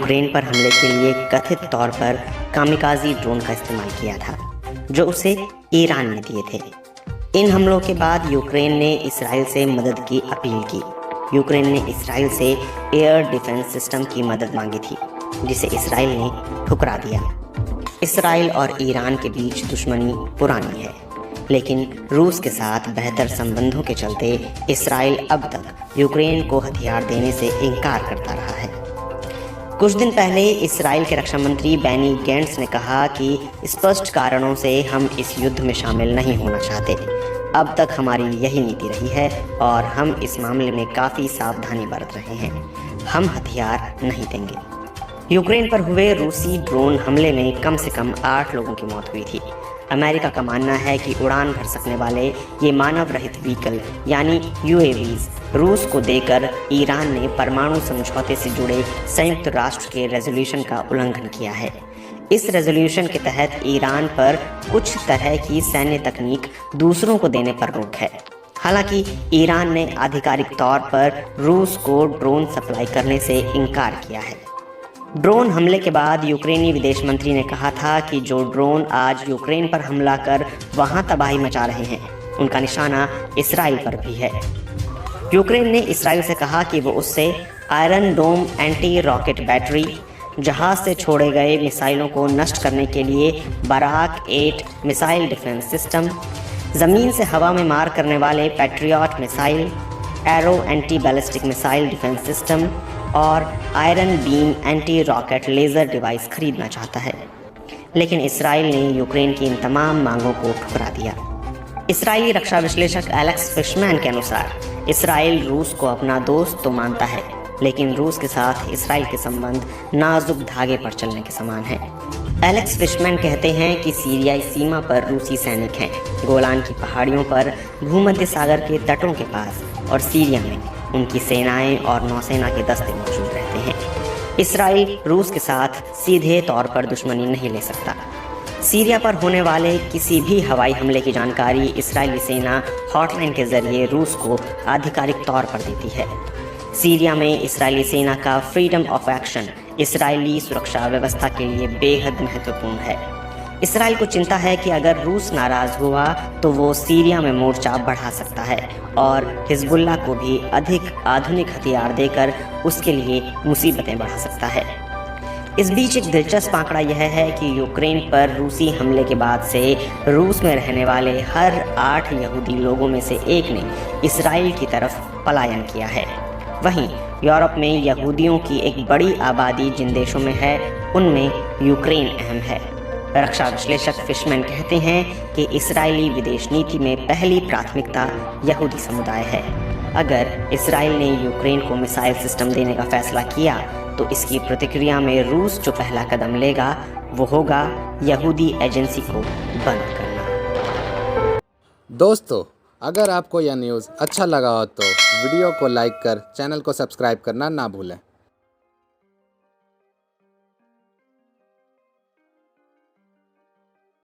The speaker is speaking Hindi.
यूक्रेन पर हमले के लिए कथित तौर पर कामिकाज़ी ड्रोन का इस्तेमाल किया था, जो उसे ईरान ने दिए थे। इन हमलों के बाद यूक्रेन ने इसराइल से मदद की अपील की। यूक्रेन ने इसराइल से एयर डिफेंस सिस्टम की मदद मांगी थी, जिसे इसराइल ने ठुकरा दिया। इसराइल और ईरान के बीच दुश्मनी पुरानी है, लेकिन रूस के साथ बेहतर संबंधों के चलते इसराइल अब तक यूक्रेन को हथियार देने से इनकार करता रहा है। कुछ दिन पहले इसराइल के रक्षा मंत्री बेनी गैंट्स ने कहा कि स्पष्ट कारणों से हम इस युद्ध में शामिल नहीं होना चाहते। अब तक हमारी यही नीति रही है और हम इस मामले में काफ़ी सावधानी बरत रहे हैं। हम हथियार नहीं देंगे। यूक्रेन पर हुए रूसी ड्रोन हमले में कम से कम 8 लोगों की मौत हुई थी। अमेरिका का मानना है कि उड़ान भर सकने वाले ये मानव रहित व्हीकल यानी यूएवीज रूस को देकर ईरान ने परमाणु समझौते से जुड़े संयुक्त राष्ट्र के रेजोल्यूशन का उल्लंघन किया है। इस रेजोल्यूशन के तहत ईरान पर कुछ तरह की सैन्य तकनीक दूसरों को देने पर रोक है। हालांकि ईरान ने आधिकारिक तौर पर रूस को ड्रोन सप्लाई करने से इनकार किया है। ड्रोन हमले के बाद यूक्रेनी विदेश मंत्री ने कहा था कि जो ड्रोन आज यूक्रेन पर हमला कर वहां तबाही मचा रहे हैं, उनका निशाना इसराइल पर भी है। यूक्रेन ने इसराइल से कहा कि वो उससे आयरन डोम एंटी रॉकेट बैटरी, जहाज से छोड़े गए मिसाइलों को नष्ट करने के लिए बराक 8 मिसाइल डिफेंस सिस्टम, ज़मीन से हवा में मार करने वाले patriot missile, arrow anti ballistic missile defence system और iron beam anti rocket laser device खरीदना चाहता है। लेकिन इसराइल ने यूक्रेन की इन तमाम मांगों को ठुकरा दिया। इसराइली रक्षा विश्लेषक एलेक्स फिशमैन के अनुसार इसराइल रूस को अपना दोस्त तो मानता है, लेकिन रूस के साथ इसराइल के संबंध नाजुक धागे पर चलने के समान है। एलेक्स फिशमैन कहते हैं कि सीरियाई सीमा पर रूसी सैनिक हैं, गोलान की पहाड़ियों पर, भूमध्य सागर के तटों के पास और सीरिया में उनकी सेनाएं और नौसेना के दस्ते मौजूद रहते हैं। इसराइल रूस के साथ सीधे तौर पर दुश्मनी नहीं ले सकता। सीरिया पर होने वाले किसी भी हवाई हमले की जानकारी इसराइली सेना हॉटलाइन के जरिए रूस को आधिकारिक तौर पर देती है। सीरिया में इसराइली सेना का फ्रीडम ऑफ एक्शन इसराइली सुरक्षा व्यवस्था के लिए बेहद महत्वपूर्ण है। इसराइल को चिंता है कि अगर रूस नाराज हुआ तो वो सीरिया में मोर्चा बढ़ा सकता है और हिजबुल्लाह को भी अधिक आधुनिक हथियार देकर उसके लिए मुसीबतें बढ़ा सकता है। इस बीच एक दिलचस्प आंकड़ा यह है कि यूक्रेन पर रूसी हमले के बाद से रूस में रहने वाले हर 8 यहूदी लोगों में से एक ने इसराइल की तरफ पलायन किया है। वहीं यूरोप में यहूदियों की एक बड़ी आबादी जिन देशों में है, उनमें यूक्रेन अहम है। रक्षा विश्लेषक फिशमैन कहते हैं कि इसराइली विदेश नीति में पहली प्राथमिकता यहूदी समुदाय है। अगर इसराइल ने यूक्रेन को मिसाइल सिस्टम देने का फैसला किया तो इसकी प्रतिक्रिया में रूस जो पहला कदम लेगा वो होगा यहूदी एजेंसी को बंद करना। दोस्तों, अगर आपको यह न्यूज़ अच्छा लगा हो तो वीडियो को लाइक कर चैनल को सब्सक्राइब करना ना भूलें।